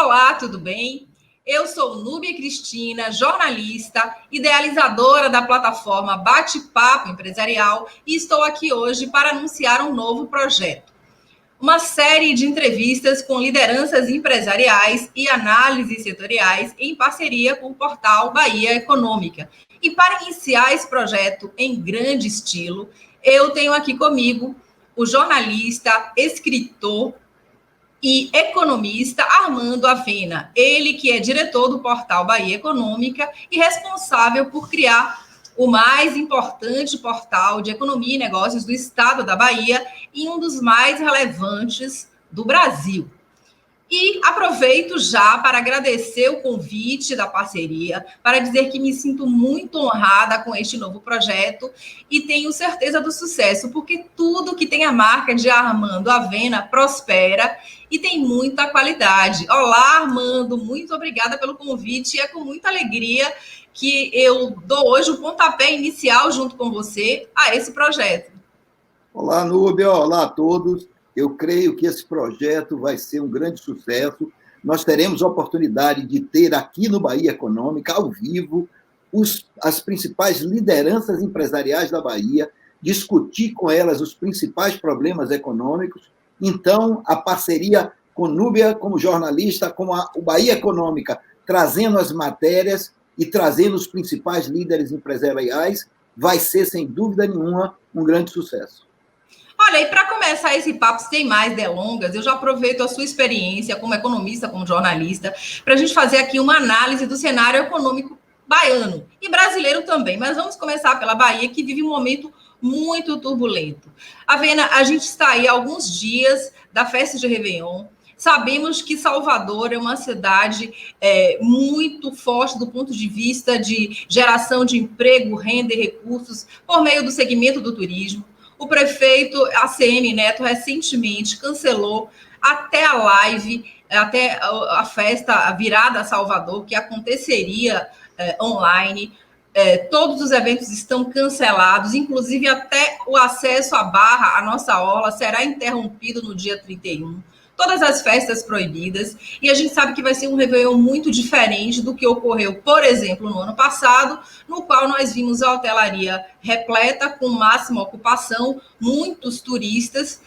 Olá, tudo bem? Eu sou Núbia Cristina, jornalista, idealizadora da plataforma Bate-Papo Empresarial e estou aqui hoje para anunciar um novo projeto. Uma série de entrevistas com lideranças empresariais e análises setoriais em parceria com o portal Bahia Econômica. E para iniciar esse projeto em grande estilo, eu tenho aqui comigo o jornalista, escritor e economista Armando Avena, ele que é diretor do portal Bahia Econômica e responsável por criar o mais importante portal de economia e negócios do estado da Bahia e um dos mais relevantes do Brasil. E aproveito já para agradecer o convite da parceria, para dizer que me sinto muito honrada com este novo projeto e tenho certeza do sucesso, porque tudo que tem a marca de Armando Avena prospera e tem muita qualidade. Olá, Armando, muito obrigada pelo convite e é com muita alegria que eu dou hoje o pontapé inicial junto com você a esse projeto. Olá, Núbia, olá a todos. Eu creio que esse projeto vai ser um grande sucesso. Nós teremos a oportunidade de ter aqui no Bahia Econômica, ao vivo, as principais lideranças empresariais da Bahia, discutir com elas os principais problemas econômicos. Então, a parceria com Núbia, como jornalista, com o Bahia Econômica, trazendo as matérias e trazendo os principais líderes empresariais, vai ser, sem dúvida nenhuma, um grande sucesso. Olha, e para começar esse papo sem mais delongas, eu já aproveito a sua experiência como economista, como jornalista, para a gente fazer aqui uma análise do cenário econômico baiano e brasileiro também. Mas vamos começar pela Bahia, que vive um momento muito turbulento. Avena, a gente está aí há alguns dias da festa de Réveillon. Sabemos que Salvador é uma cidade muito forte do ponto de vista de geração de emprego, renda e recursos por meio do segmento do turismo. O prefeito ACM Neto recentemente cancelou até a live, até a festa, a virada a Salvador, que aconteceria online. Todos os eventos estão cancelados, inclusive até o acesso à Barra, a nossa orla, será interrompido no dia 31. Todas as festas proibidas, e a gente sabe que vai ser um Réveillon muito diferente do que ocorreu, por exemplo, no ano passado, no qual nós vimos a hotelaria repleta, com máxima ocupação, muitos turistas,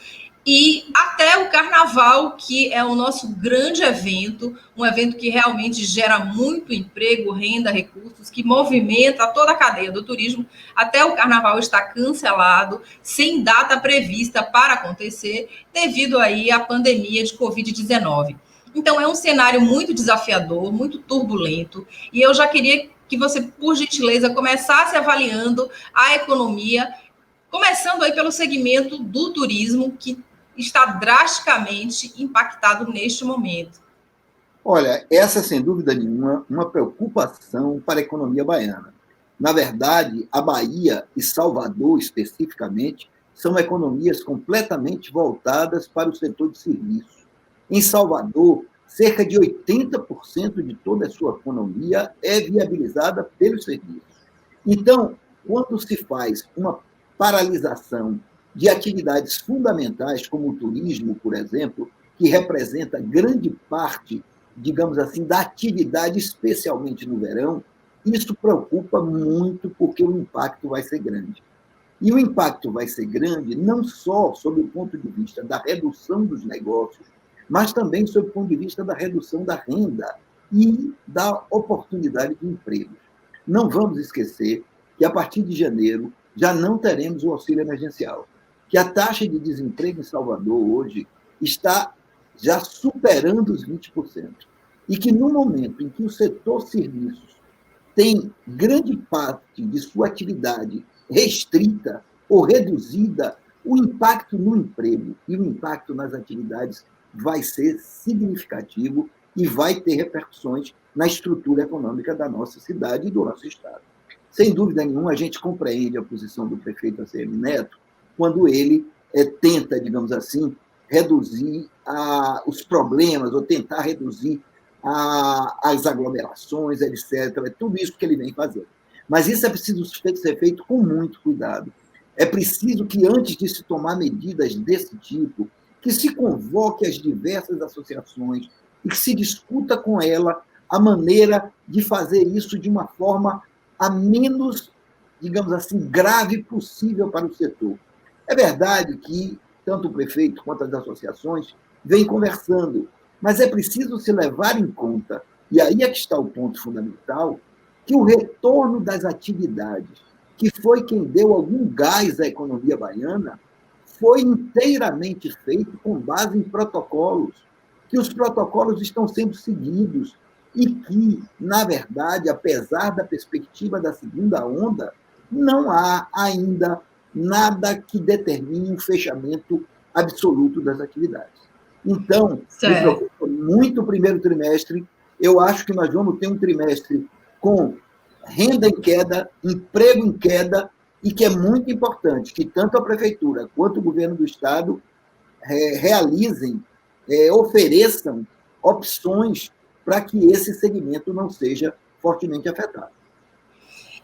e até o Carnaval, que é o nosso grande evento, um evento que realmente gera muito emprego, renda, recursos, que movimenta toda a cadeia do turismo. Até o Carnaval está cancelado, sem data prevista para acontecer, devido aí à pandemia de Covid-19. Então, é um cenário muito desafiador, muito turbulento, e eu já queria que você, por gentileza, começasse avaliando a economia, começando aí pelo segmento do turismo, que está drasticamente impactado neste momento. Olha, essa, sem dúvida nenhuma, uma preocupação para a economia baiana. Na verdade, a Bahia e Salvador, especificamente, são economias completamente voltadas para o setor de serviços. Em Salvador, cerca de 80% de toda a sua economia é viabilizada pelos serviços. Então, quando se faz uma paralisação de atividades fundamentais, como o turismo, por exemplo, que representa grande parte, digamos assim, da atividade, especialmente no verão, isso preocupa muito, porque o impacto vai ser grande. E o impacto vai ser grande não só sob o ponto de vista da redução dos negócios, mas também sob o ponto de vista da redução da renda e da oportunidade de empregos. Não vamos esquecer que, a partir de janeiro, já não teremos o auxílio emergencial, que a taxa de desemprego em Salvador hoje está já superando os 20%. E que, no momento em que o setor serviços tem grande parte de sua atividade restrita ou reduzida, o impacto no emprego e o impacto nas atividades vai ser significativo e vai ter repercussões na estrutura econômica da nossa cidade e do nosso estado. Sem dúvida nenhuma, a gente compreende a posição do prefeito ACM Neto quando ele tenta, digamos assim, reduzir os problemas ou tentar reduzir as aglomerações, etc. É tudo isso que ele vem fazendo. Mas isso é preciso ser feito com muito cuidado. É preciso que, antes de se tomar medidas desse tipo, que se convoque as diversas associações, e que se discuta com ela a maneira de fazer isso de uma forma a menos, digamos assim, grave possível para o setor. É verdade que tanto o prefeito quanto as associações vêm conversando, mas é preciso se levar em conta, e aí é que está o ponto fundamental, que o retorno das atividades, que foi quem deu algum gás à economia baiana, foi inteiramente feito com base em protocolos, que os protocolos estão sendo seguidos e que, na verdade, apesar da perspectiva da segunda onda, não há ainda nada que determine um fechamento absoluto das atividades. Então, me preocupa muito o primeiro trimestre. Eu acho que nós vamos ter um trimestre com renda em queda, emprego em queda, e que é muito importante que tanto a Prefeitura quanto o governo do Estado realizem, ofereçam opções para que esse segmento não seja fortemente afetado.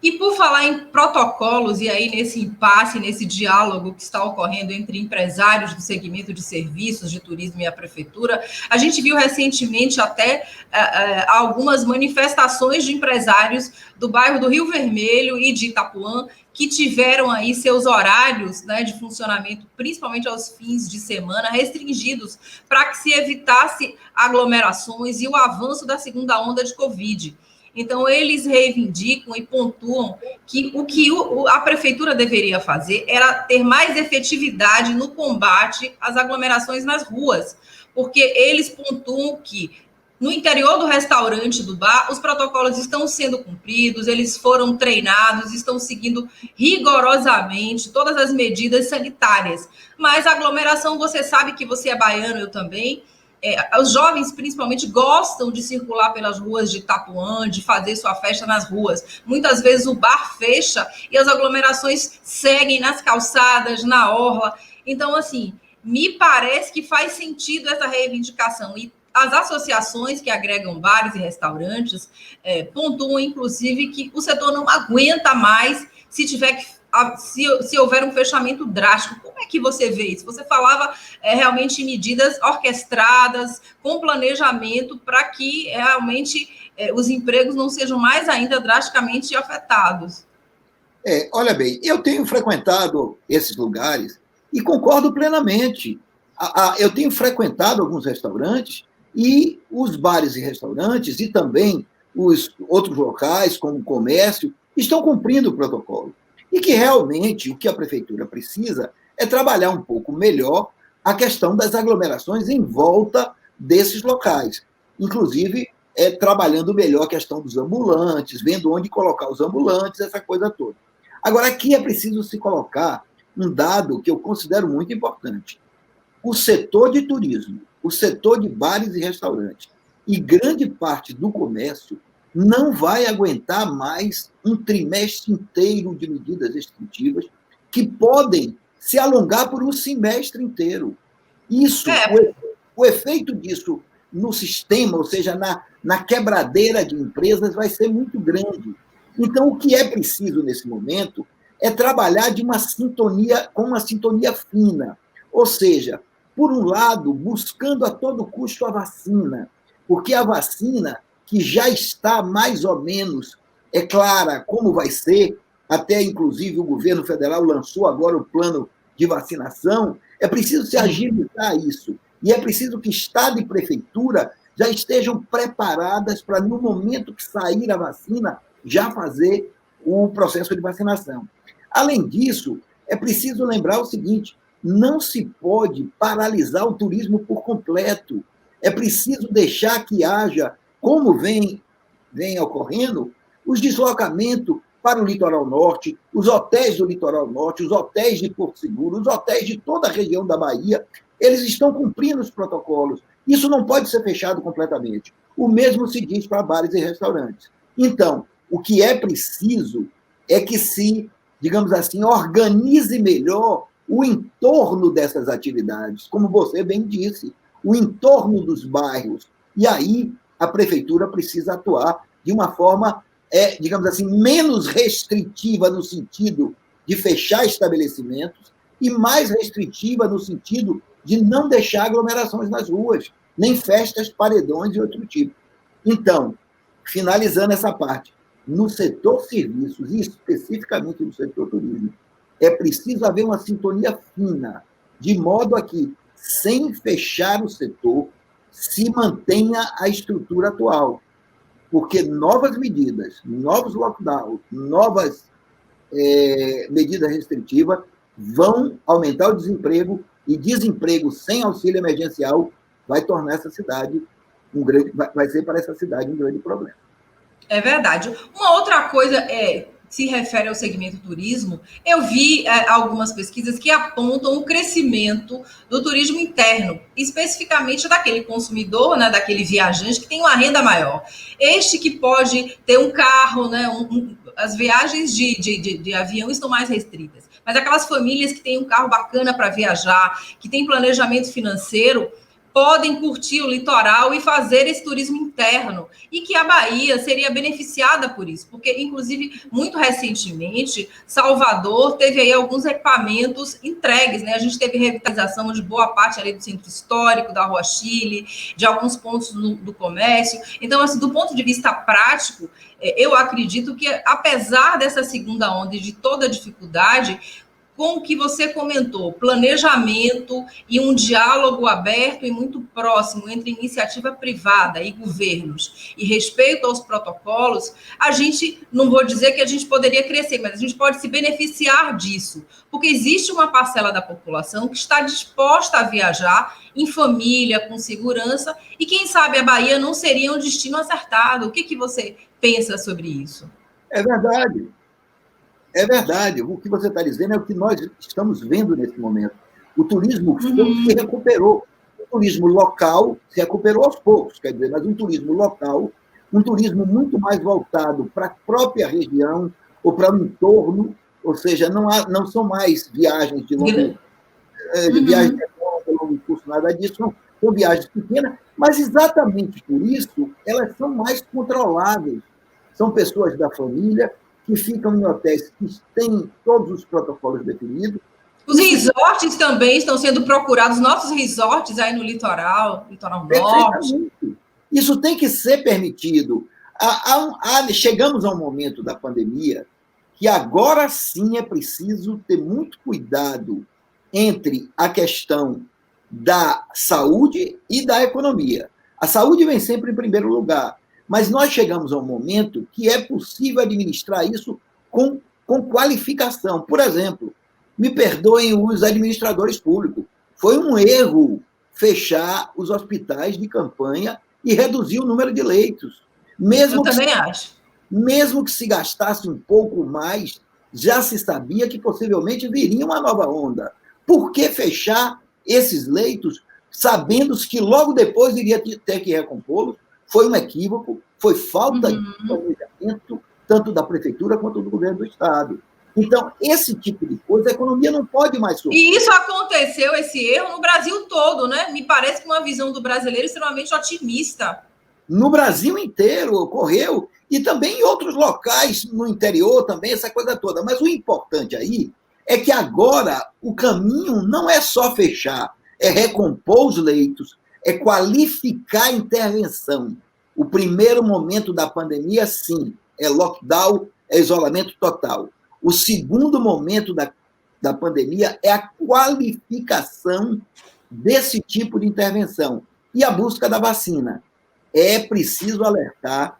E por falar em protocolos, e aí nesse impasse, nesse diálogo que está ocorrendo entre empresários do segmento de serviços, de turismo e a prefeitura, a gente viu recentemente até algumas manifestações de empresários do bairro do Rio Vermelho e de Itapuã, que tiveram aí seus horários, né, de funcionamento, principalmente aos fins de semana, restringidos para que se evitasse aglomerações e o avanço da segunda onda de Covid. Então, eles reivindicam e pontuam que o que a prefeitura deveria fazer era ter mais efetividade no combate às aglomerações nas ruas, porque eles pontuam que no interior do restaurante, do bar, os protocolos estão sendo cumpridos, eles foram treinados, estão seguindo rigorosamente todas as medidas sanitárias. Mas a aglomeração, você sabe que você é baiano, eu também. Os jovens, principalmente, gostam de circular pelas ruas de Itapuã, de fazer sua festa nas ruas. Muitas vezes o bar fecha e as aglomerações seguem nas calçadas, na orla. Então, assim, me parece que faz sentido essa reivindicação. E as associações que agregam bares e restaurantes pontuam, inclusive, que o setor não aguenta mais se tiver que se houver um fechamento drástico. Como é que você vê isso? Você falava realmente em medidas orquestradas, com planejamento, para que realmente os empregos não sejam mais ainda drasticamente afetados. Olha bem, eu tenho frequentado esses lugares e concordo plenamente. Eu tenho frequentado alguns restaurantes e os bares e restaurantes e também os outros locais, como o comércio, estão cumprindo o protocolo. E que realmente o que a prefeitura precisa é trabalhar um pouco melhor a questão das aglomerações em volta desses locais. Inclusive, trabalhando melhor a questão dos ambulantes, vendo onde colocar os ambulantes, essa coisa toda. Agora, aqui é preciso se colocar um dado que eu considero muito importante. O setor de turismo, o setor de bares e restaurantes e grande parte do comércio não vai aguentar mais um trimestre inteiro de medidas restritivas que podem se alongar por um semestre inteiro. Isso, o efeito disso no sistema, ou seja, na quebradeira de empresas, vai ser muito grande. Então, o que é preciso nesse momento é trabalhar com uma sintonia fina, ou seja, por um lado, buscando a todo custo a vacina, porque a vacina que já está mais ou menos clara como vai ser, até inclusive o governo federal lançou agora o plano de vacinação, é preciso se agilizar isso. E é preciso que Estado e Prefeitura já estejam preparadas para, no momento que sair a vacina, já fazer o processo de vacinação. Além disso, é preciso lembrar o seguinte, não se pode paralisar o turismo por completo. É preciso deixar que haja, como vem ocorrendo, os deslocamentos para o litoral norte, os hotéis do litoral norte, os hotéis de Porto Seguro, os hotéis de toda a região da Bahia, eles estão cumprindo os protocolos. Isso não pode ser fechado completamente. O mesmo se diz para bares e restaurantes. Então, o que é preciso é que se, digamos assim, organize melhor o entorno dessas atividades, como você bem disse, o entorno dos bairros. E aí a prefeitura precisa atuar de uma forma, digamos assim, menos restritiva no sentido de fechar estabelecimentos e mais restritiva no sentido de não deixar aglomerações nas ruas. nem festas, paredões e outro tipo. Então, finalizando essa parte, no setor serviços, e especificamente no setor turismo, é preciso haver uma sintonia fina, de modo a que, sem fechar o setor, se mantenha a estrutura atual. Porque novas medidas, novos lockdowns, novas medidas restritivas vão aumentar o desemprego, e desemprego sem auxílio emergencial vai tornar essa cidade vai ser para essa cidade um grande problema. É verdade. Uma outra coisa se refere ao segmento turismo, eu vi algumas pesquisas que apontam o crescimento do turismo interno, especificamente daquele consumidor, né, daquele viajante que tem uma renda maior. Este que pode ter um carro, né, as viagens de avião estão mais restritas, mas aquelas famílias que têm um carro bacana para viajar, que têm planejamento financeiro, podem curtir o litoral e fazer esse turismo interno, e que a Bahia seria beneficiada por isso, porque, inclusive, muito recentemente, Salvador teve aí alguns equipamentos entregues, né? A gente teve revitalização de boa parte ali do centro histórico, da Rua Chile, de alguns pontos do comércio. Então, assim, do ponto de vista prático, eu acredito que, apesar dessa segunda onda e de toda a dificuldade, com o que você comentou, planejamento e um diálogo aberto e muito próximo entre iniciativa privada e governos e respeito aos protocolos, a gente, não vou dizer que a gente poderia crescer, mas a gente pode se beneficiar disso, porque existe uma parcela da população que está disposta a viajar em família, com segurança, e quem sabe a Bahia não seria um destino acertado. O que você pensa sobre isso? É verdade. É verdade. O que você está dizendo é o que nós estamos vendo nesse momento. O turismo se recuperou. O turismo local se recuperou aos poucos, quer dizer, mas um turismo local, um turismo muito mais voltado para a própria região ou para o entorno, ou seja, não são mais viagens de longo, viagens de longo curso, nada disso, são viagens pequenas, mas exatamente por isso elas são mais controláveis. São pessoas da família, que ficam em hotéis que têm todos os protocolos definidos. Os resorts também estão sendo procurados, nossos resorts aí no litoral norte. Isso tem que ser permitido. Chegamos a um momento da pandemia que agora sim é preciso ter muito cuidado entre a questão da saúde e da economia. A saúde vem sempre em primeiro lugar, mas nós chegamos a um momento que é possível administrar isso com qualificação. Por exemplo, me perdoem os administradores públicos, foi um erro fechar os hospitais de campanha e reduzir o número de leitos. Eu também acho. Mesmo que se gastasse um pouco mais, já se sabia que possivelmente viria uma nova onda. Por que fechar esses leitos, sabendo que logo depois iria ter que recompô-los? Foi um equívoco, foi falta de planejamento, tanto da prefeitura quanto do governo do Estado. Então, esse tipo de coisa, a economia não pode mais sofrer. E isso aconteceu, esse erro, no Brasil todo, né? Me parece que uma visão do brasileiro extremamente otimista. No Brasil inteiro ocorreu, e também em outros locais, no interior também, essa coisa toda. Mas o importante aí é que agora o caminho não é só fechar, é recompor os leitos, é qualificar a intervenção. O primeiro momento da pandemia, sim, é lockdown, é isolamento total. O segundo momento da pandemia é a qualificação desse tipo de intervenção e a busca da vacina. É preciso alertar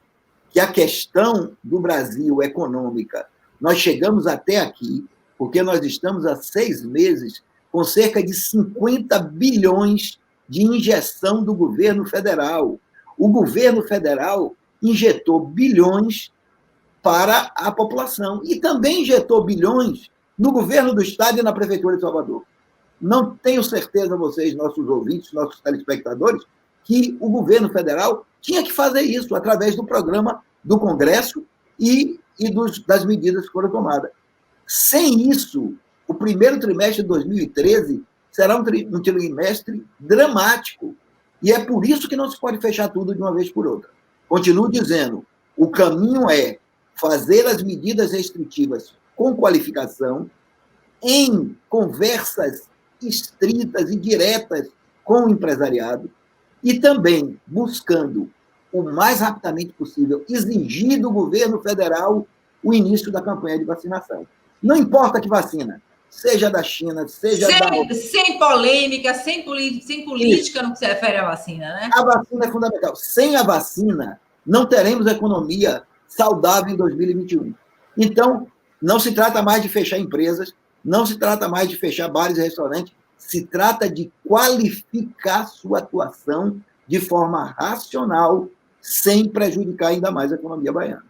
que a questão do Brasil econômica, nós chegamos até aqui porque nós estamos há 6 meses com cerca de 50 bilhões de injeção do governo federal. O governo federal injetou bilhões para a população e também injetou bilhões no governo do Estado e na Prefeitura de Salvador. Não tenho certeza, vocês, nossos ouvintes, nossos telespectadores, que o governo federal tinha que fazer isso através do programa do Congresso e das medidas que foram tomadas. Sem isso, o primeiro trimestre de 2013 será um trimestre dramático. E é por isso que não se pode fechar tudo de uma vez por outra. Continuo dizendo, o caminho é fazer as medidas restritivas com qualificação, em conversas estritas e diretas com o empresariado, e também buscando, o mais rapidamente possível, exigir do governo federal o início da campanha de vacinação. Não importa que vacina, seja da China, seja sem polêmica, sem política no que se refere à vacina, né? A vacina é fundamental. Sem a vacina, não teremos economia saudável em 2021. Então, não se trata mais de fechar empresas, não se trata mais de fechar bares e restaurantes, se trata de qualificar sua atuação de forma racional, sem prejudicar ainda mais a economia baiana.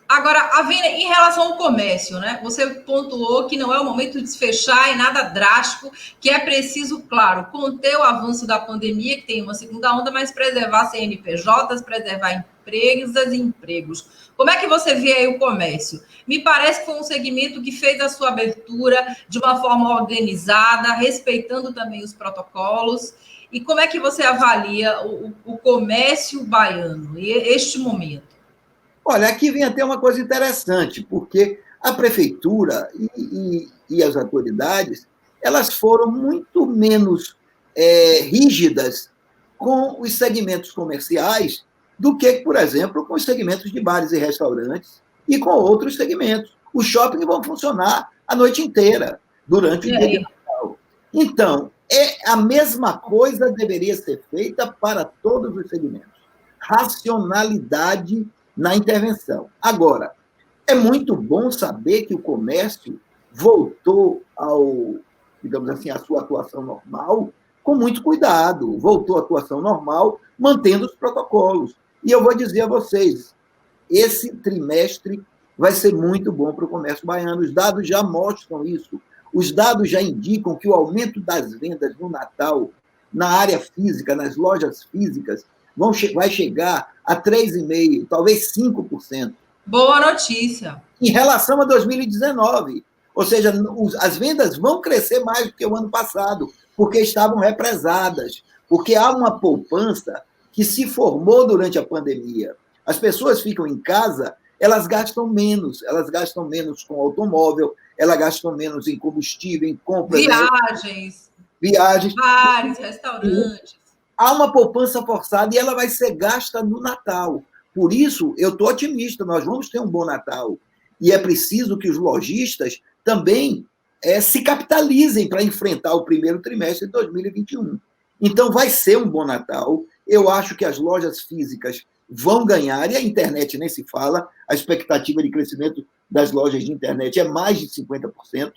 Agora, Avina, em relação ao comércio, né? Você pontuou que não é o momento de se fechar em nada drástico, que é preciso, claro, conter o avanço da pandemia, que tem uma segunda onda, mas preservar CNPJs, preservar empresas e empregos. Como é que você vê aí o comércio? Me parece que foi um segmento que fez a sua abertura de uma forma organizada, respeitando também os protocolos. E como é que você avalia o comércio baiano, este momento? Olha, aqui vem até uma coisa interessante, porque a prefeitura e as autoridades, elas foram muito menos rígidas com os segmentos comerciais do que, por exemplo, com os segmentos de bares e restaurantes e com outros segmentos. Os shoppings vão funcionar a noite inteira, durante o dia de Natal. Então, a mesma coisa deveria ser feita para todos os segmentos. Racionalidade na intervenção. Agora, é muito bom saber que o comércio voltou digamos assim, à sua atuação normal com muito cuidado, voltou à atuação normal, mantendo os protocolos. E eu vou dizer a vocês, esse trimestre vai ser muito bom para o comércio baiano. Os dados já mostram isso. Os dados já indicam que o aumento das vendas no Natal, na área física, nas lojas físicas, vai chegar a 3,5%, talvez 5%. Boa notícia. Em relação a 2019. Ou seja, as vendas vão crescer mais do que o ano passado, porque estavam represadas, porque há uma poupança que se formou durante a pandemia. As pessoas ficam em casa, elas gastam menos com automóvel, elas gastam menos em combustível, em compras. Viagens. Bares, restaurantes. Há uma poupança forçada e ela vai ser gasta no Natal. Por isso, eu estou otimista, nós vamos ter um bom Natal. E é preciso que os lojistas também se capitalizem para enfrentar o primeiro trimestre de 2021. Então, vai ser um bom Natal. Eu acho que as lojas físicas vão ganhar, e a internet nem se fala, a expectativa de crescimento das lojas de internet é mais de 50%.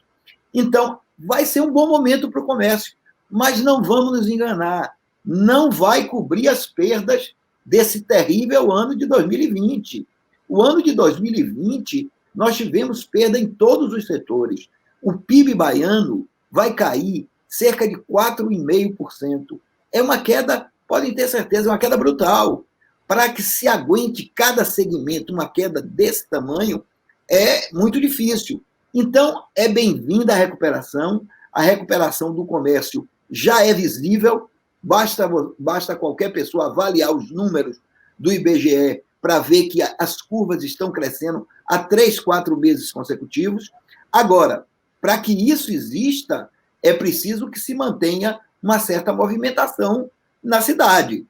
Então, vai ser um bom momento para o comércio, mas não vamos nos enganar, não vai cobrir as perdas desse terrível ano de 2020. O ano de 2020, nós tivemos perda em todos os setores. O PIB baiano vai cair cerca de 4,5%. É uma queda, podem ter certeza, uma queda brutal. Para que se aguente cada segmento uma queda desse tamanho, é muito difícil. Então, é bem-vinda a recuperação do comércio já é visível, basta qualquer pessoa avaliar os números do IBGE para ver que as curvas estão crescendo há 3, 4 meses consecutivos. Agora, para que isso exista, é preciso que se mantenha uma certa movimentação na cidade.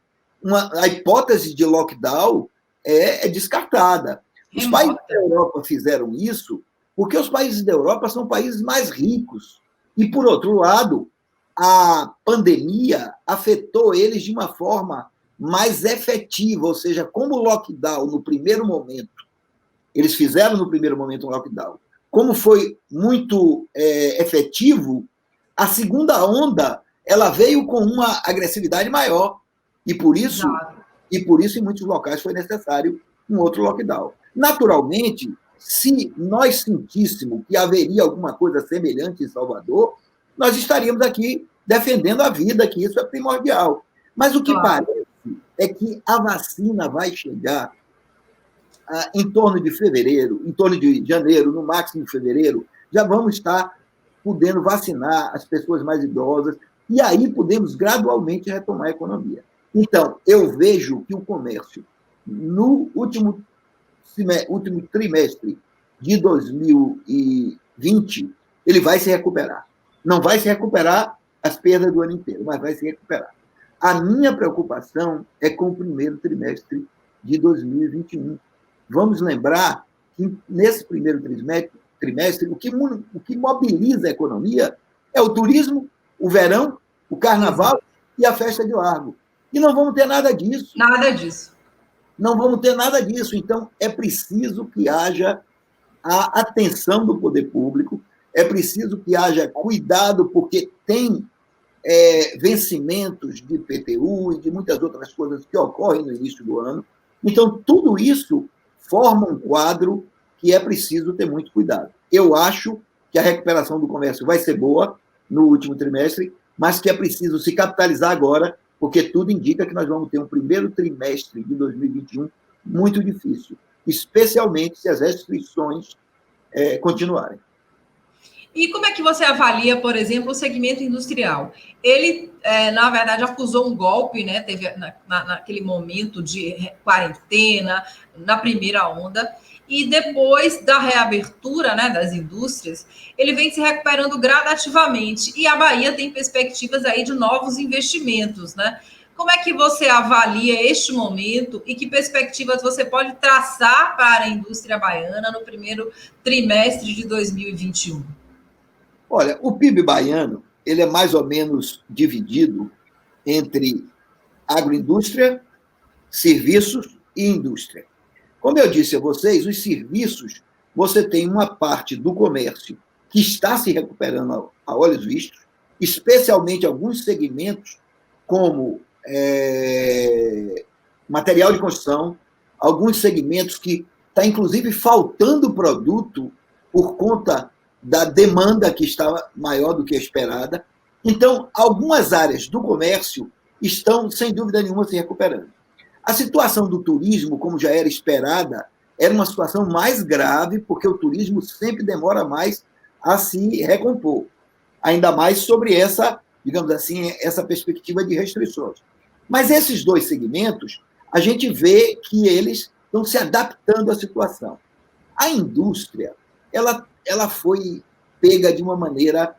A hipótese de lockdown é descartada. Os países da Europa fizeram isso porque os países da Europa são países mais ricos. E, por outro lado, a pandemia afetou eles de uma forma mais efetiva, ou seja, como o lockdown no primeiro momento, eles fizeram no primeiro momento um lockdown, como foi muito efetivo, a segunda onda ela veio com uma agressividade maior. E por isso, em muitos locais, foi necessário um outro lockdown. Naturalmente, se nós sentíssemos que haveria alguma coisa semelhante em Salvador, nós estaríamos aqui defendendo a vida, que isso é primordial. Mas o que parece é que a vacina vai chegar em torno de fevereiro, em torno de janeiro, no máximo de fevereiro, já vamos estar podendo vacinar as pessoas mais idosas, e aí podemos gradualmente retomar a economia. Então, eu vejo que o comércio, no último trimestre de 2020, ele vai se recuperar. Não vai se recuperar as perdas do ano inteiro, mas vai se recuperar. A minha preocupação é com o primeiro trimestre de 2021. Vamos lembrar que, nesse primeiro trimestre, o que mobiliza a economia é o turismo, o verão, o carnaval e a festa de Largo. E não vamos ter nada disso. Nada disso. Não vamos ter nada disso. Então, é preciso que haja a atenção do poder público, é preciso que haja cuidado, porque tem vencimentos de IPTU e de muitas outras coisas que ocorrem no início do ano. Então, tudo isso forma um quadro que é preciso ter muito cuidado. Eu acho que a recuperação do comércio vai ser boa no último trimestre, mas que é preciso se capitalizar agora, porque tudo indica que nós vamos ter um primeiro trimestre de 2021 muito difícil, especialmente se as restrições continuarem. E como é que você avalia, por exemplo, o segmento industrial? Ele, na verdade, acusou um golpe, né? Teve naquele momento de quarentena, na primeira onda, e depois da reabertura, né, das indústrias, ele vem se recuperando gradativamente, e a Bahia tem perspectivas aí de novos investimentos, né? Como é que você avalia este momento e que perspectivas você pode traçar para a indústria baiana no primeiro trimestre de 2021? Olha, o PIB baiano ele é mais ou menos dividido entre agroindústria, serviços e indústria. Como eu disse a vocês, os serviços, você tem uma parte do comércio que está se recuperando a olhos vistos, especialmente alguns segmentos como material de construção, alguns segmentos que está, inclusive, faltando produto por conta da demanda que estava maior do que a esperada. Então, algumas áreas do comércio estão, sem dúvida nenhuma, se recuperando. A situação do turismo, como já era esperada, era uma situação mais grave, porque o turismo sempre demora mais a se recompor, ainda mais sobre essa, digamos assim, essa perspectiva de restrições. Mas esses dois segmentos, a gente vê que eles estão se adaptando à situação. A indústria, ela foi pega de uma maneira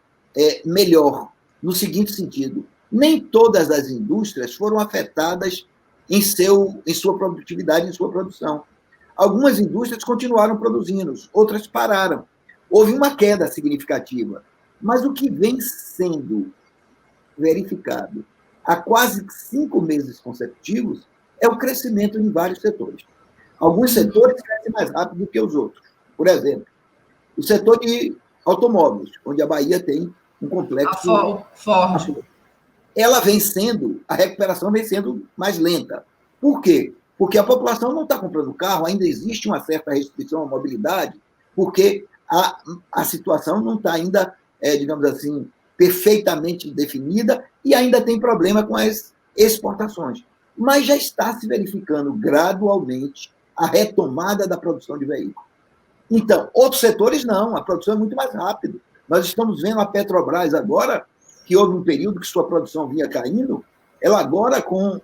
melhor, no seguinte sentido: nem todas as indústrias foram afetadas em sua produtividade, em sua produção. Algumas indústrias continuaram produzindo, outras pararam. Houve uma queda significativa. Mas o que vem sendo verificado há quase 5 meses consecutivos é o crescimento em vários setores. Alguns setores crescem mais rápido do que os outros. Por exemplo, o setor de automóveis, onde a Bahia tem um complexo forte. A recuperação vem sendo mais lenta. Por quê? Porque a população não está comprando carro, ainda existe uma certa restrição à mobilidade, porque a situação não está ainda, digamos assim, perfeitamente definida e ainda tem problema com as exportações. Mas já está se verificando gradualmente a retomada da produção de veículos. Então, outros setores não, a produção é muito mais rápida. Nós estamos vendo a Petrobras agora, que houve um período que sua produção vinha caindo, ela agora, com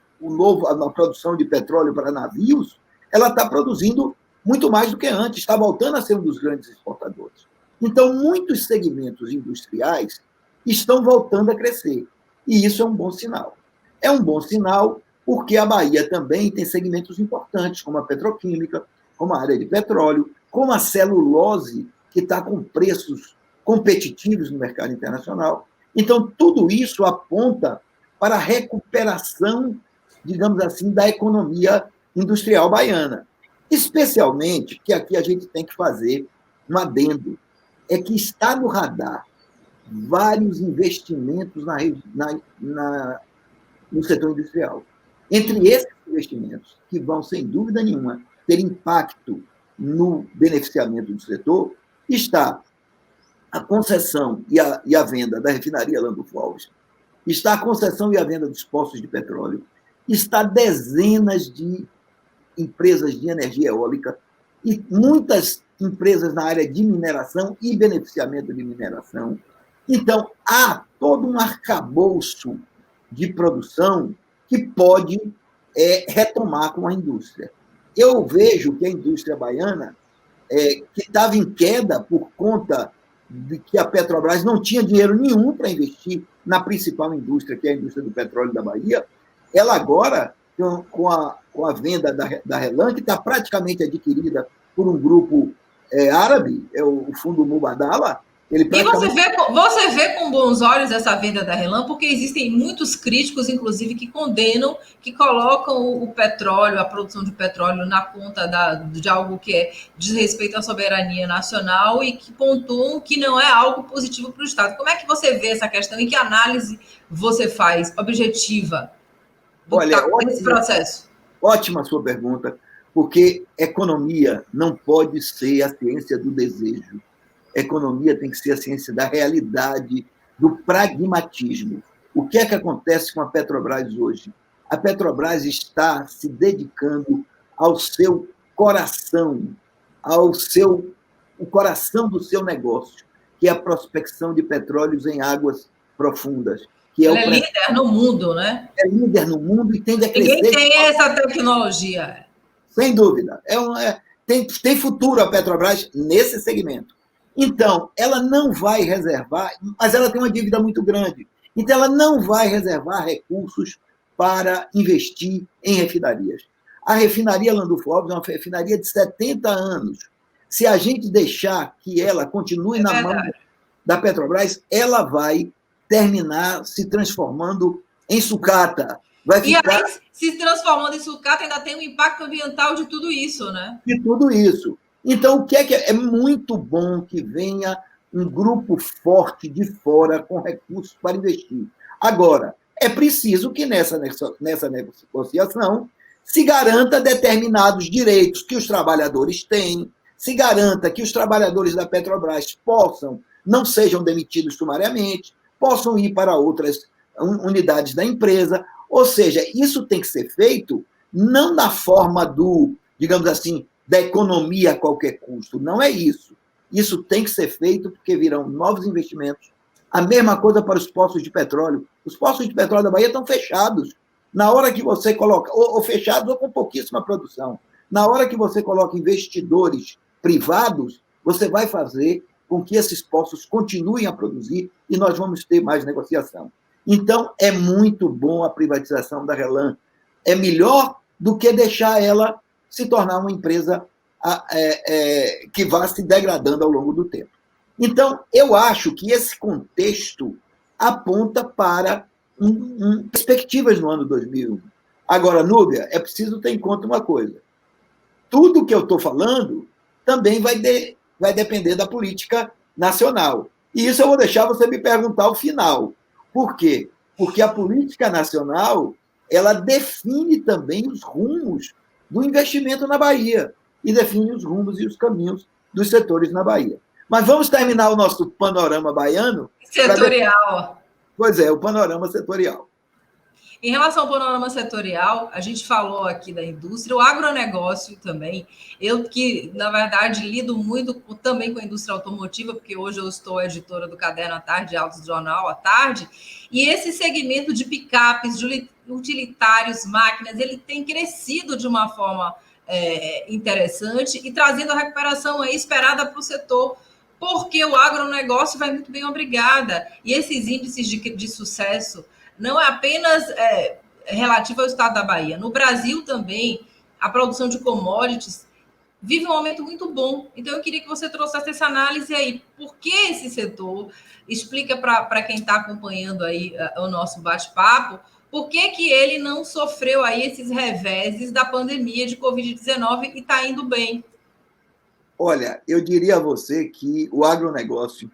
a produção de petróleo para navios, ela está produzindo muito mais do que antes, está voltando a ser um dos grandes exportadores. Então, muitos segmentos industriais estão voltando a crescer, e isso é um bom sinal. É um bom sinal porque a Bahia também tem segmentos importantes, como a petroquímica, como a área de petróleo, como a celulose, que está com preços competitivos no mercado internacional. Então, tudo isso aponta para a recuperação, digamos assim, da economia industrial baiana. Especialmente, que aqui a gente tem que fazer um adendo, é que está no radar vários investimentos no setor industrial. Entre esses investimentos, que vão, sem dúvida nenhuma, ter impacto no beneficiamento do setor, está a concessão e a venda da refinaria Landulfo Alves, está a concessão e a venda dos poços de petróleo, está dezenas de empresas de energia eólica e muitas empresas na área de mineração e beneficiamento de mineração. Então, há todo um arcabouço de produção que pode retomar com a indústria. Eu vejo que a indústria baiana, que estava em queda por conta de que a Petrobras não tinha dinheiro nenhum para investir na principal indústria, que é a indústria do petróleo da Bahia, Ela agora, com a venda da Relan, que está praticamente adquirida por um grupo árabe, é o Fundo Mubadala, ele praticamente... E você vê com bons olhos essa venda da Relan, porque existem muitos críticos, inclusive, que condenam, que colocam o petróleo, a produção de petróleo, na conta de algo que diz respeito à soberania nacional e que pontuam que não é algo positivo para o Estado. Como é que você vê essa questão e que análise você faz objetiva desse processo? Ótima a sua pergunta, porque economia não pode ser a ciência do desejo. Economia tem que ser a ciência da realidade, do pragmatismo. O que é que acontece com a Petrobras hoje? A Petrobras está se dedicando ao seu coração, o coração do seu negócio, que é a prospecção de petróleos em águas profundas. Ela é líder no mundo, né? É líder no mundo e tende a crescer. Ninguém tem essa tecnologia. Sem dúvida. Tem futuro a Petrobras nesse segmento. Então, ela não vai reservar, mas ela tem uma dívida muito grande. Então, ela não vai reservar recursos para investir em refinarias. A refinaria Landulfo Alves é uma refinaria de 70 anos. Se a gente deixar que ela continue na mão da Petrobras, ela vai terminar se transformando em sucata. E aí, se transformando em sucata, ainda tem um impacto ambiental de tudo isso, né? De tudo isso. Então, o que é muito bom que venha um grupo forte de fora com recursos para investir. Agora, é preciso que nessa negociação se garanta determinados direitos que os trabalhadores têm, se garanta que os trabalhadores da Petrobras não sejam demitidos sumariamente, possam ir para outras unidades da empresa. Ou seja, isso tem que ser feito não na forma digamos assim, da economia a qualquer custo. Não é isso. Isso tem que ser feito porque virão novos investimentos. A mesma coisa para os poços de petróleo. Os poços de petróleo da Bahia estão fechados. Na hora que você coloca, ou fechados ou com pouquíssima produção, na hora que você coloca investidores privados, você vai fazer com que esses poços continuem a produzir e nós vamos ter mais negociação. Então, é muito bom a privatização da Relan. É melhor do que deixar ela se tornar uma empresa que vá se degradando ao longo do tempo. Então, eu acho que esse contexto aponta para perspectivas no ano 2001. Agora, Núbia, é preciso ter em conta uma coisa. Tudo que eu estou falando também vai depender da política nacional. E isso eu vou deixar você me perguntar ao final. Por quê? Porque a política nacional ela define também os rumos do investimento na Bahia e define os rumos e os caminhos dos setores na Bahia. Mas vamos terminar o nosso panorama baiano. Setorial. Pois é, o panorama setorial. Em relação ao panorama setorial, a gente falou aqui da indústria, o agronegócio também. Eu que, na verdade, lido muito também com a indústria automotiva, porque hoje eu estou editora do Caderno à Tarde, Autos do Jornal à Tarde, e esse segmento de picapes, de utilitários, máquinas, ele tem crescido de uma forma interessante e trazendo a recuperação aí esperada para o setor, porque o agronegócio vai muito bem, obrigada. E esses índices de sucesso não é apenas relativo ao estado da Bahia. No Brasil também, a produção de commodities vive um aumento muito bom. Então, eu queria que você trouxesse essa análise aí. Por que esse setor? Explica para quem está acompanhando aí o nosso bate-papo, por que ele não sofreu aí esses reveses da pandemia de Covid-19 e está indo bem? Olha, eu diria a você que o agronegócio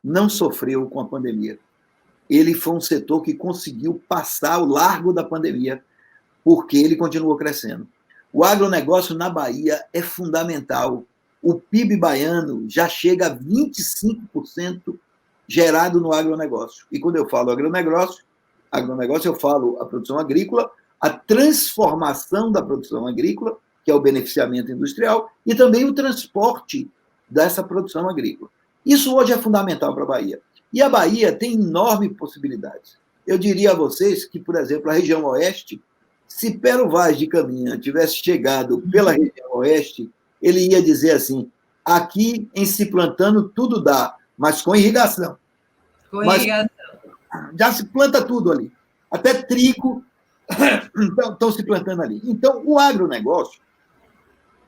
não sofreu com a pandemia. Ele foi um setor que conseguiu passar o largo da pandemia, porque ele continuou crescendo. O agronegócio na Bahia é fundamental. O PIB baiano já chega a 25% gerado no agronegócio. E quando eu falo agronegócio, eu falo a produção agrícola, a transformação da produção agrícola, que é o beneficiamento industrial, e também o transporte dessa produção agrícola. Isso hoje é fundamental para a Bahia. E a Bahia tem enormes possibilidades. Eu diria a vocês que, por exemplo, a região oeste, se Pero Vaz de Caminha tivesse chegado pela região oeste, ele ia dizer assim, aqui em se plantando tudo dá, mas com irrigação. Já se planta tudo ali. Até trigo Então, estão se plantando ali. Então, o agronegócio,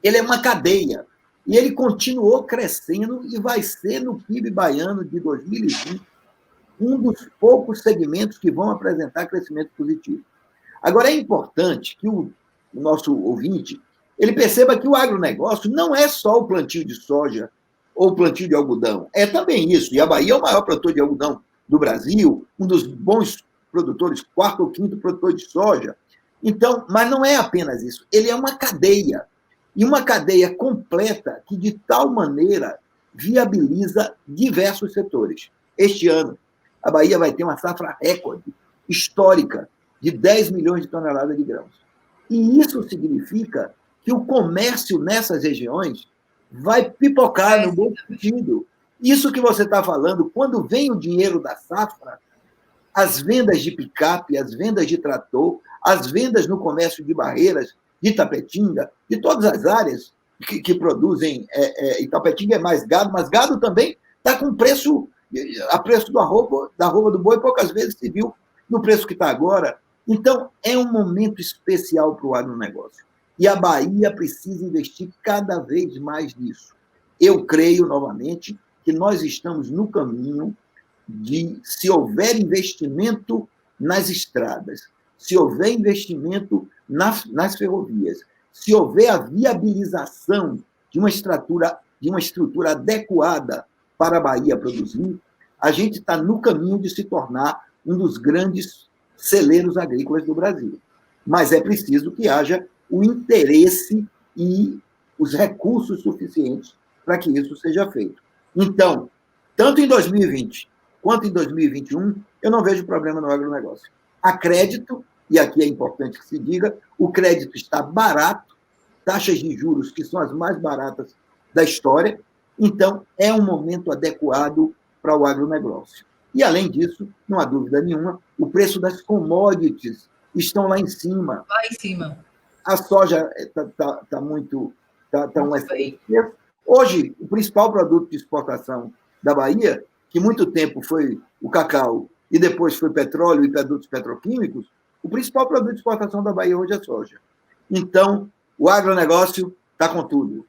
ele é uma cadeia, e ele continuou crescendo e vai ser, no PIB baiano de 2020, um dos poucos segmentos que vão apresentar crescimento positivo. Agora, é importante que o nosso ouvinte ele perceba que o agronegócio não é só o plantio de soja ou o plantio de algodão. É também isso. E a Bahia é o maior produtor de algodão do Brasil, um dos bons produtores, quarto ou quinto produtor de soja. Então, mas não é apenas isso. Ele é uma cadeia. E uma cadeia completa que, de tal maneira, viabiliza diversos setores. Este ano, a Bahia vai ter uma safra recorde, histórica, de 10 milhões de toneladas de grãos. E isso significa que o comércio nessas regiões vai pipocar no bom sentido. Isso que você está falando, quando vem o dinheiro da safra, as vendas de picape, as vendas de trator, as vendas no comércio de Barreiras, de Itapetinga, de todas as áreas que produzem. Itapetinga é mais gado, mas gado também está com preço, a preço da arroba do boi, poucas vezes se viu no preço que está agora. Então, é um momento especial para o agronegócio. E a Bahia precisa investir cada vez mais nisso. Eu creio, novamente, que nós estamos no caminho de, se houver investimento nas estradas, se houver investimento nas ferrovias, se houver a viabilização de uma estrutura adequada para a Bahia produzir, a gente está no caminho de se tornar um dos grandes celeiros agrícolas do Brasil. Mas é preciso que haja o interesse e os recursos suficientes para que isso seja feito. Então, tanto em 2020 quanto em 2021, eu não vejo problema no agronegócio. Há crédito, e aqui é importante que se diga, o crédito está barato, taxas de juros que são as mais baratas da história, então é um momento adequado para o agronegócio. E, além disso, não há dúvida nenhuma, o preço das commodities estão lá em cima. Lá em cima. A soja está muito... Está um excelente preço. Hoje, o principal produto de exportação da Bahia, que muito tempo foi o cacau e depois foi petróleo e produtos petroquímicos, o principal produto de exportação da Bahia hoje é a soja. Então, o agronegócio está com tudo.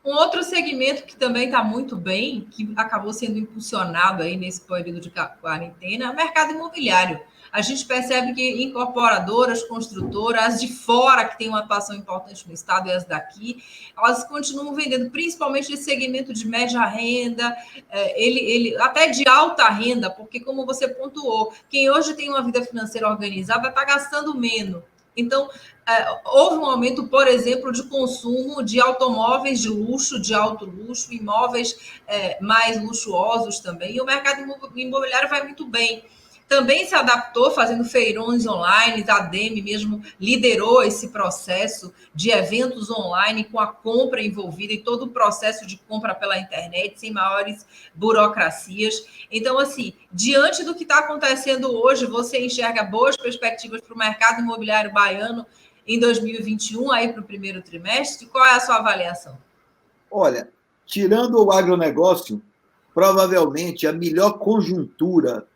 Um outro segmento que também está muito bem, que acabou sendo impulsionado aí nesse período de quarentena, é o mercado imobiliário. A gente percebe que incorporadoras, construtoras, as de fora, que têm uma atuação importante no estado, e as daqui, elas continuam vendendo, principalmente esse segmento de média renda, até de alta renda, porque, como você pontuou, quem hoje tem uma vida financeira organizada está gastando menos. Então, houve um aumento, por exemplo, de consumo de automóveis de luxo, de alto luxo, imóveis mais luxuosos também, e o mercado imobiliário vai muito bem. Também se adaptou fazendo feirões online, a ADEME mesmo liderou esse processo de eventos online com a compra envolvida e todo o processo de compra pela internet, sem maiores burocracias. Então, assim, diante do que está acontecendo hoje, você enxerga boas perspectivas para o mercado imobiliário baiano em 2021, aí para o primeiro trimestre? Qual é a sua avaliação? Olha, tirando o agronegócio, provavelmente a melhor conjuntura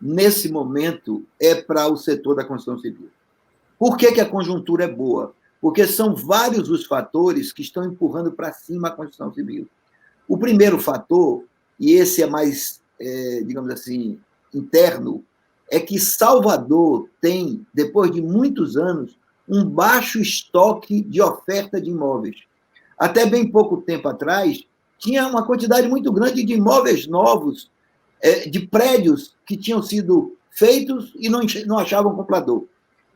nesse momento é para o setor da construção civil. Por que a conjuntura é boa? Porque são vários os fatores que estão empurrando para cima a construção civil. O primeiro fator, e esse é mais, digamos assim, interno, é que Salvador tem, depois de muitos anos, um baixo estoque de oferta de imóveis. Até bem pouco tempo atrás, tinha uma quantidade muito grande de imóveis novos, de prédios que tinham sido feitos e não achavam comprador.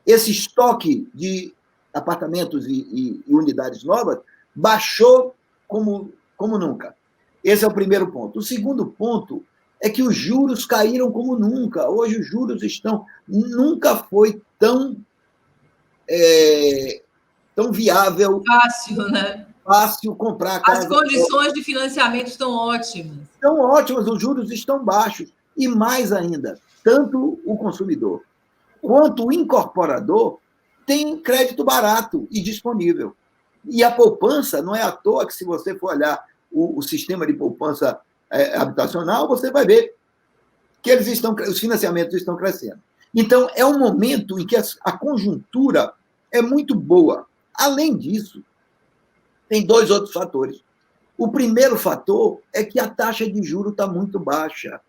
Esse estoque de apartamentos e unidades novas baixou como nunca. Esse é o primeiro ponto. O segundo ponto é que os juros caíram como nunca. Hoje os juros estão... Nunca foi tão viável... Fácil, né? Fácil comprar casa. As condições de financiamento estão ótimas. Estão ótimas, os juros estão baixos. E mais ainda, tanto o consumidor quanto o incorporador tem crédito barato e disponível. E a poupança, não é à toa que, se você for olhar o sistema de poupança habitacional, você vai ver que os financiamentos estão crescendo. Então, é um momento em que a conjuntura é muito boa. Além disso, tem dois outros fatores. O primeiro fator é que a taxa de juros está muito baixa.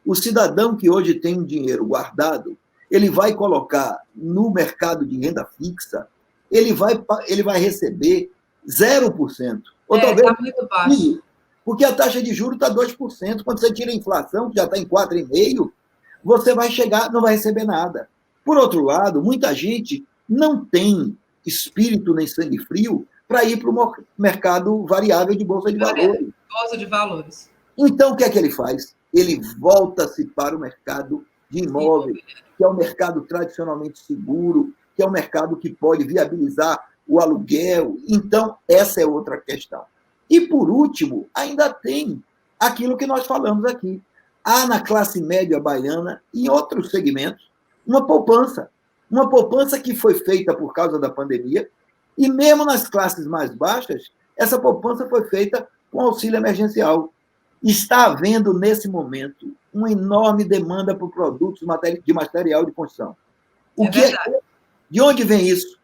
O cidadão que hoje tem um dinheiro guardado, ele vai colocar no mercado de renda fixa, ele vai receber 0%. Ou talvez está muito baixo. Porque a taxa de juros está 2%. Quando você tira a inflação, que já está em 4,5%, você vai chegar, não vai receber nada. Por outro lado, muita gente não tem espírito nem sangue frio para ir para o mercado variável de bolsa de valores. Bolsa de valores. Então, o que é que ele faz? Ele volta-se para o mercado de imóveis, que é um mercado tradicionalmente seguro, que é um mercado que pode viabilizar o aluguel. Então, essa é outra questão. E, por último, ainda tem aquilo que nós falamos aqui. Há na classe média baiana e em outros segmentos uma poupança que foi feita por causa da pandemia, e mesmo nas classes mais baixas, essa poupança foi feita com auxílio emergencial. Está havendo, nesse momento, uma enorme demanda por produtos de material de construção. De onde vem isso?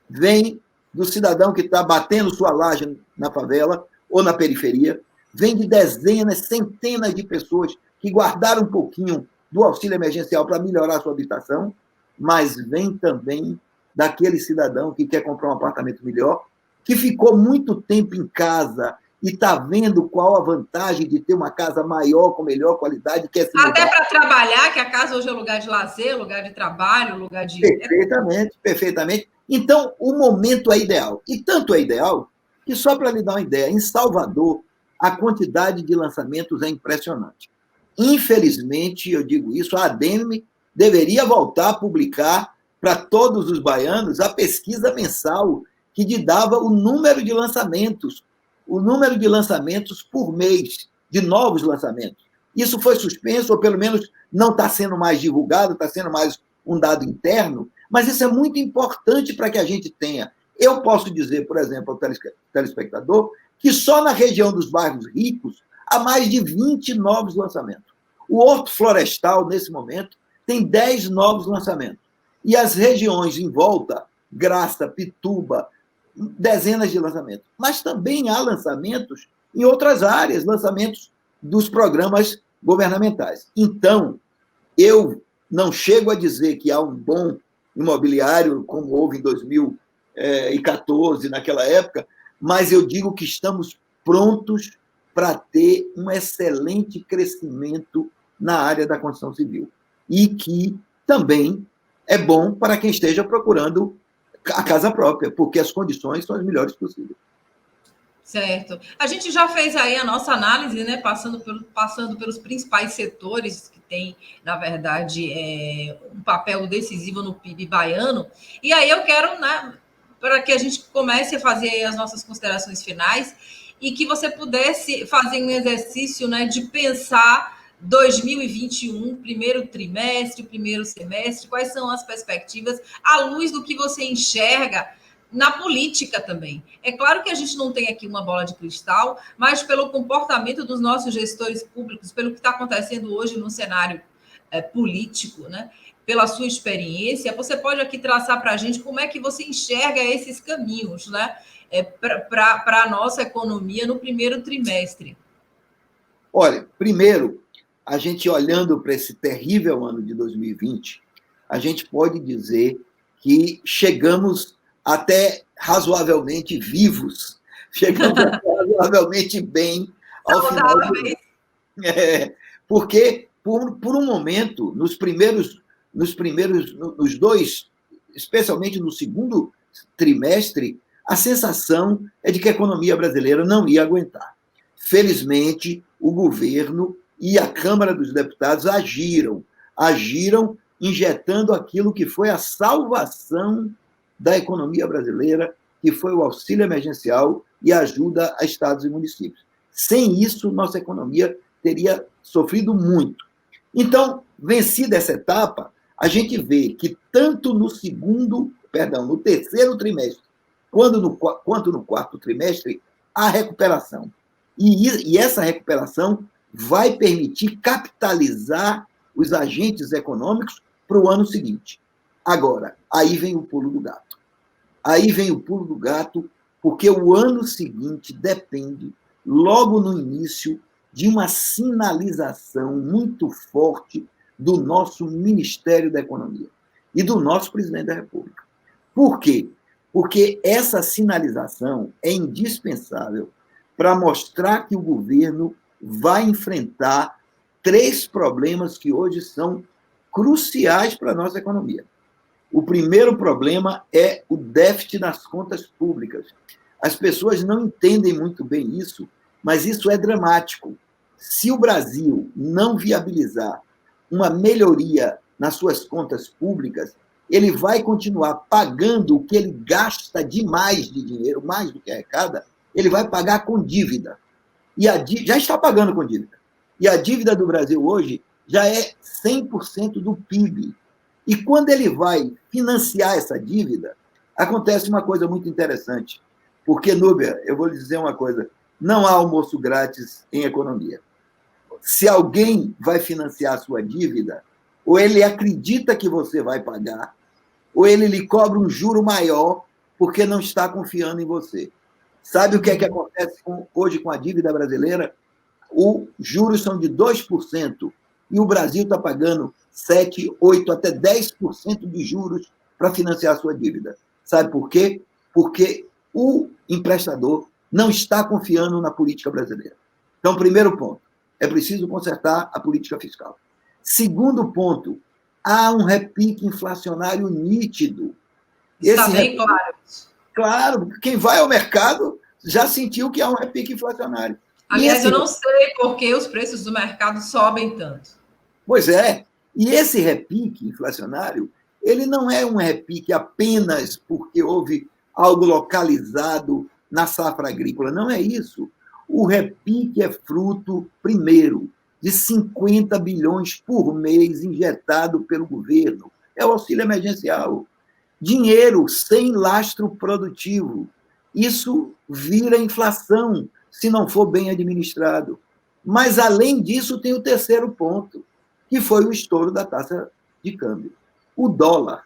Vem do cidadão que está batendo sua laje na favela ou na periferia, vem de dezenas, centenas de pessoas que guardaram um pouquinho do auxílio emergencial para melhorar a sua habitação, mas vem também daquele cidadão que quer comprar um apartamento melhor, que ficou muito tempo em casa e está vendo qual a vantagem de ter uma casa maior, com melhor qualidade, quer se até para trabalhar, que a casa hoje é lugar de lazer, lugar de trabalho, lugar de... Perfeitamente. Então, o momento é ideal. E tanto é ideal que, só para lhe dar uma ideia, em Salvador, a quantidade de lançamentos é impressionante. Infelizmente, eu digo isso, a ADEME deveria voltar a publicar para todos os baianos a pesquisa mensal que lhe dava o número de lançamentos por mês, de novos lançamentos. Isso foi suspenso, ou pelo menos não está sendo mais divulgado, está sendo mais um dado interno, mas isso é muito importante para que a gente tenha. Eu posso dizer, por exemplo, ao telespectador, que só na região dos bairros ricos há mais de 20 novos lançamentos. O Horto Florestal, nesse momento, tem 10 novos lançamentos. E as regiões em volta, Graça, Pituba, dezenas de lançamentos. Mas também há lançamentos em outras áreas, lançamentos dos programas governamentais. Então, eu não chego a dizer que há um bom imobiliário, como houve em 2014, naquela época, mas eu digo que estamos prontos para ter um excelente crescimento na área da construção civil. E que também é bom para quem esteja procurando a casa própria, porque as condições são as melhores possíveis. Certo. A gente já fez aí a nossa análise, né, passando pelos principais setores que têm, na verdade, um papel decisivo no PIB baiano. E aí eu quero, né, para que a gente comece a fazer as nossas considerações finais e que você pudesse fazer um exercício, né, de pensar 2021, primeiro trimestre, primeiro semestre, quais são as perspectivas à luz do que você enxerga na política também. É claro que a gente não tem aqui uma bola de cristal, mas pelo comportamento dos nossos gestores públicos, pelo que está acontecendo hoje no cenário político, né? Pela sua experiência, você pode aqui traçar para a gente como é que você enxerga esses caminhos, né? Para a nossa economia no primeiro trimestre. Olha, primeiro, a gente olhando para esse terrível ano de 2020, a gente pode dizer que chegamos até razoavelmente vivos, chegamos até razoavelmente bem ao final do ano. Porque, por um momento, nos dois, especialmente no segundo trimestre, a sensação é de que a economia brasileira não ia aguentar. Felizmente, o governo e a Câmara dos Deputados agiram injetando aquilo que foi a salvação da economia brasileira, que foi o auxílio emergencial e a ajuda a estados e municípios. Sem isso, nossa economia teria sofrido muito. Então, vencida essa etapa, a gente vê que tanto no terceiro trimestre, quanto no quarto trimestre, há recuperação. E essa recuperação vai permitir capitalizar os agentes econômicos, para o ano seguinte. Agora, aí vem o pulo do gato. Aí vem o pulo do gato, porque o ano seguinte depende, logo no início, de uma sinalização muito forte do nosso Ministério da Economia e do nosso presidente da República. Por quê? Porque essa sinalização é indispensável para mostrar que o governo vai enfrentar 3 problemas que hoje são cruciais para a nossa economia. O primeiro problema é o déficit nas contas públicas. As pessoas não entendem muito bem isso, mas isso é dramático. Se o Brasil não viabilizar uma melhoria nas suas contas públicas, ele vai continuar pagando o que ele gasta demais de dinheiro, mais do que arrecada, ele vai pagar com dívida. E já está pagando com dívida. E a dívida do Brasil hoje já é 100% do PIB. E quando ele vai financiar essa dívida, acontece uma coisa muito interessante. Porque, Núbia, eu vou lhe dizer uma coisa, não há almoço grátis em economia. Se alguém vai financiar a sua dívida, ou ele acredita que você vai pagar, ou ele lhe cobra um juro maior porque não está confiando em você. Sabe o que é que acontece hoje com a dívida brasileira? Os juros são de 2%, e o Brasil está pagando 7%, 8%, até 10% de juros para financiar a sua dívida. Sabe por quê? Porque o emprestador não está confiando na política brasileira. Então, primeiro ponto, é preciso consertar a política fiscal. Segundo ponto, há um repique inflacionário nítido. Está bem claro. Claro, quem vai ao mercado já sentiu que há um repique inflacionário. Aliás, eu não sei por que os preços do mercado sobem tanto. Pois é. E esse repique inflacionário, ele não é um repique apenas porque houve algo localizado na safra agrícola. Não é isso. O repique é fruto, primeiro, de 50 bilhões por mês injetado pelo governo. É o auxílio emergencial. Dinheiro sem lastro produtivo. Isso vira inflação, se não for bem administrado. Mas, além disso, tem o terceiro ponto, que foi o estouro da taxa de câmbio. O dólar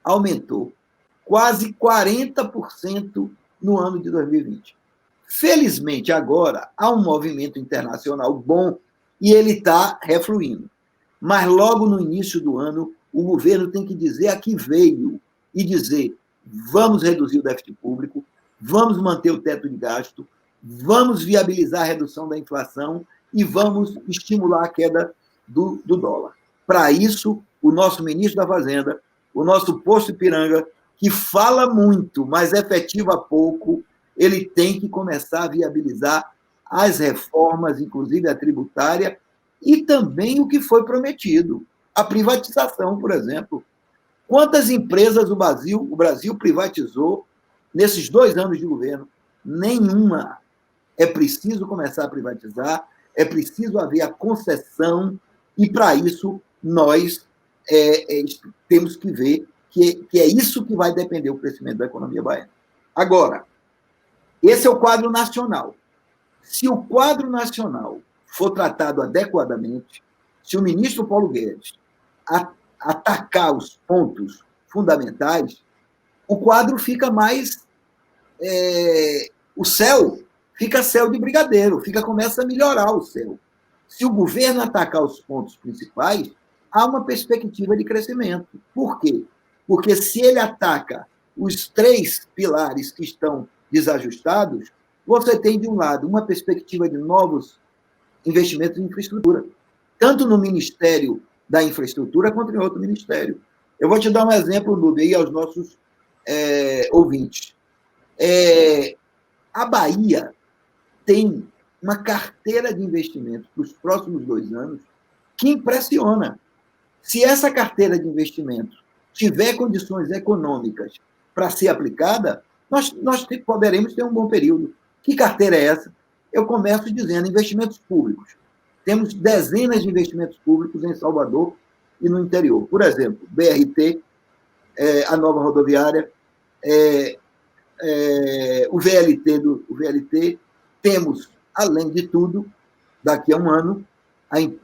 aumentou quase 40% no ano de 2020. Felizmente, agora, há um movimento internacional bom e ele está refluindo. Mas, logo no início do ano, o governo tem que dizer a que veio e dizer: vamos reduzir o déficit público, vamos manter o teto de gasto, vamos viabilizar a redução da inflação e vamos estimular a queda do dólar. Para isso, o nosso ministro da Fazenda, o nosso Posto Ipiranga, que fala muito, mas efetiva pouco, ele tem que começar a viabilizar as reformas, inclusive a tributária, e também o que foi prometido, a privatização, por exemplo. Quantas empresas o Brasil privatizou nesses 2 anos de governo? Nenhuma. É preciso começar a privatizar, é preciso haver a concessão, e, para isso, nós temos que ver que é isso que vai depender do crescimento da economia baiana. Agora, esse é o quadro nacional. Se o quadro nacional for tratado adequadamente, se o ministro Paulo Guedes atacar os pontos fundamentais, o quadro fica mais... o céu fica céu de brigadeiro, começa a melhorar o céu. Se o governo atacar os pontos principais, há uma perspectiva de crescimento. Por quê? Porque se ele ataca os 3 pilares que estão desajustados, você tem, de um lado, uma perspectiva de novos investimentos em infraestrutura, tanto no Ministério da Infraestrutura quanto em outro ministério. Eu vou te dar um exemplo, Nube, aí aos nossos ouvintes. A Bahia tem uma carteira de investimentos para os próximos 2 anos que impressiona. Se essa carteira de investimentos tiver condições econômicas para ser aplicada, nós poderemos ter um bom período. Que carteira é essa? Eu começo dizendo investimentos públicos. Temos dezenas de investimentos públicos em Salvador e no interior. Por exemplo, BRT, a nova rodoviária, o VLT. Temos, além de tudo, daqui a um ano,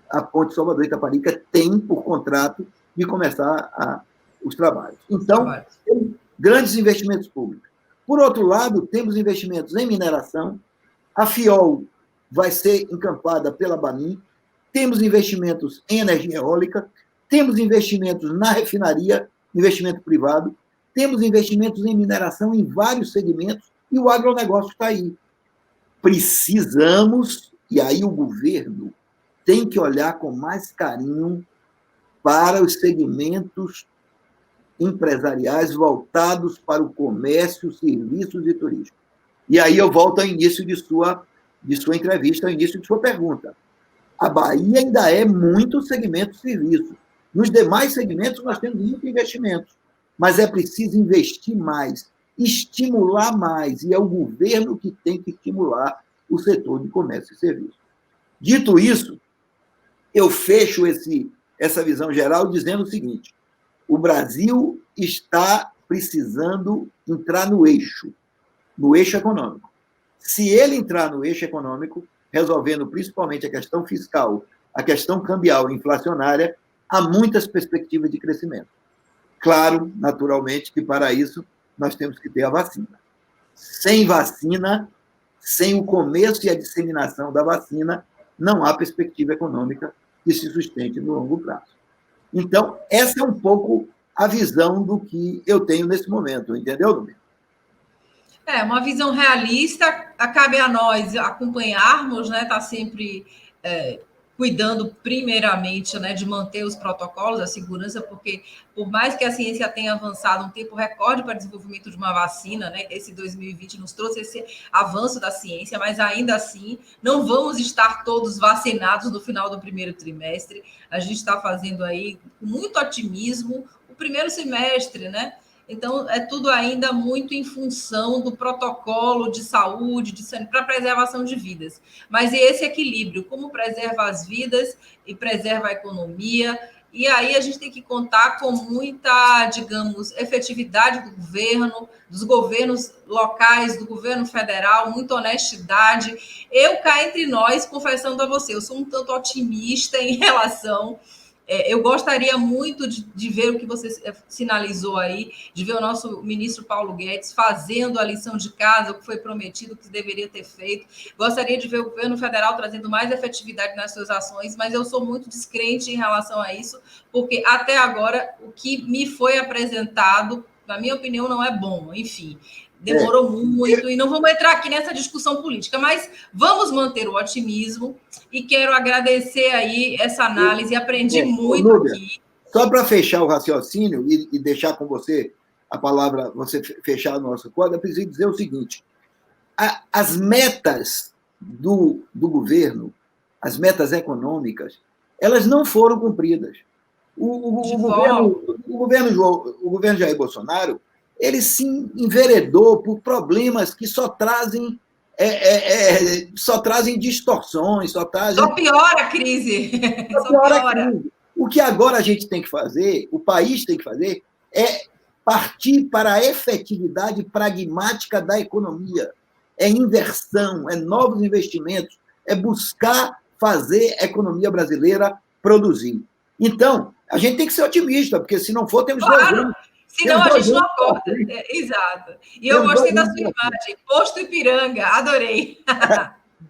a ponte Salvador-Itaparica tem, por contrato, de começar os trabalhos. Então, grandes investimentos públicos. Por outro lado, temos investimentos em mineração, a FIOL vai ser encampada pela Bamin, temos investimentos em energia eólica, temos investimentos na refinaria, investimento privado, temos investimentos em mineração em vários segmentos, e o agronegócio está aí. Precisamos, e aí o governo tem que olhar com mais carinho para os segmentos empresariais voltados para o comércio, serviços e turismo. E aí eu volto ao início de sua entrevista, ao início de sua pergunta. A Bahia ainda é muito segmento serviço. Nos demais segmentos, nós temos muito investimento, mas é preciso investir mais, estimular mais, e é o governo que tem que estimular o setor de comércio e serviço. Dito isso, eu fecho essa visão geral dizendo o seguinte: o Brasil está precisando entrar no eixo econômico. Se ele entrar no eixo econômico, resolvendo principalmente a questão fiscal, a questão cambial e inflacionária, há muitas perspectivas de crescimento. Claro, naturalmente, que para isso nós temos que ter a vacina. Sem vacina, sem o começo e a disseminação da vacina, não há perspectiva econômica que se sustente no longo prazo. Então, essa é um pouco a visão do que eu tenho nesse momento, entendeu, Domingo? Uma visão realista, cabe a nós acompanharmos, né? Tá sempre cuidando primeiramente, né, de manter os protocolos, a segurança, porque por mais que a ciência tenha avançado um tempo recorde para o desenvolvimento de uma vacina, né, esse 2020 nos trouxe esse avanço da ciência, mas ainda assim não vamos estar todos vacinados no final do primeiro trimestre. A gente está fazendo aí com muito otimismo o primeiro semestre, né? Então, é tudo ainda muito em função do protocolo de saúde, para preservação de vidas. Mas e esse equilíbrio, como preserva as vidas e preserva a economia? E aí a gente tem que contar com muita, digamos, efetividade do governo, dos governos locais, do governo federal, muita honestidade. Eu, cá entre nós, confessando a você, eu sou um tanto otimista em relação... Eu gostaria muito de ver o que você sinalizou aí, de ver o nosso ministro Paulo Guedes fazendo a lição de casa, o que foi prometido, o que deveria ter feito. Gostaria de ver o governo federal trazendo mais efetividade nas suas ações, mas eu sou muito descrente em relação a isso, porque até agora o que me foi apresentado, na minha opinião, não é bom. Enfim, demorou muito, e não vamos entrar aqui nessa discussão política, mas vamos manter o otimismo, e quero agradecer aí essa análise, aprendi muito Núbia, aqui. Só para fechar o raciocínio e deixar com você a palavra, você fechar o nosso quadro, eu preciso dizer o seguinte: as metas do governo, as metas econômicas, elas não foram cumpridas. O governo Jair Bolsonaro, ele se enveredou por problemas que só trazem distorções, só piora a crise. Só piora a crise. O que agora a gente tem que fazer, o país tem que fazer, é partir para a efetividade pragmática da economia. É inversão, é novos investimentos, é buscar fazer a economia brasileira produzir. Então, a gente tem que ser otimista, porque se não for, temos dois anos. Senão a gente não acorda. Exato. E eu gostei da sua imagem. Posto Ipiranga, adorei.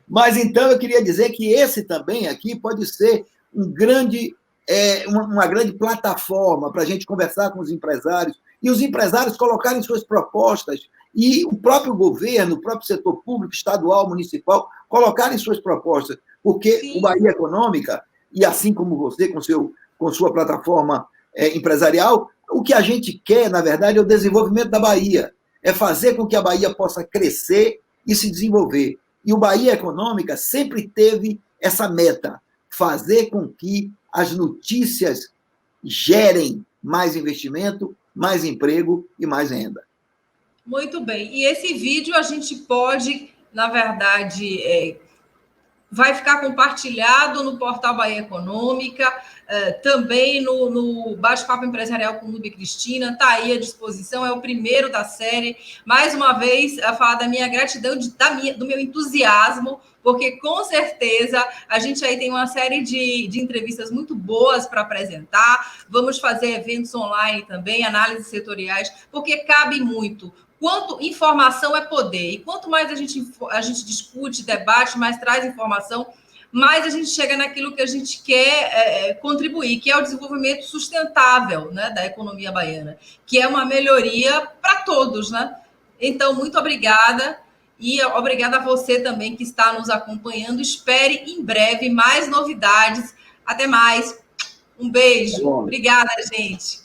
Mas então eu queria dizer que esse também aqui pode ser uma grande plataforma para a gente conversar com os empresários, e os empresários colocarem suas propostas, e o próprio governo, o próprio setor público, estadual, municipal, colocarem suas propostas, porque Sim. O Bahia Econômica, e assim como você, com sua plataforma empresarial, o que a gente quer, na verdade, é o desenvolvimento da Bahia, é fazer com que a Bahia possa crescer e se desenvolver. E o Bahia Econômica sempre teve essa meta, fazer com que as notícias gerem mais investimento, mais emprego e mais renda. Muito bem. E esse vídeo a gente pode, na verdade, vai ficar compartilhado no portal Bahia Econômica. também no Bate-Papo Empresarial com Nubia Cristina, está aí à disposição, é o primeiro da série. Mais uma vez, a falar da minha gratidão, do meu entusiasmo, porque com certeza a gente aí tem uma série de entrevistas muito boas para apresentar. Vamos fazer eventos online também, análises setoriais, porque cabe muito. Quanto informação é poder, e quanto mais a gente discute, debate, mais traz informação, mais a gente chega naquilo que a gente quer contribuir, que é o desenvolvimento sustentável, né, da economia baiana, que é uma melhoria para todos, né? Então, muito obrigada, e obrigada a você também que está nos acompanhando. Espere em breve mais novidades. Até mais. Um beijo. Obrigada, gente.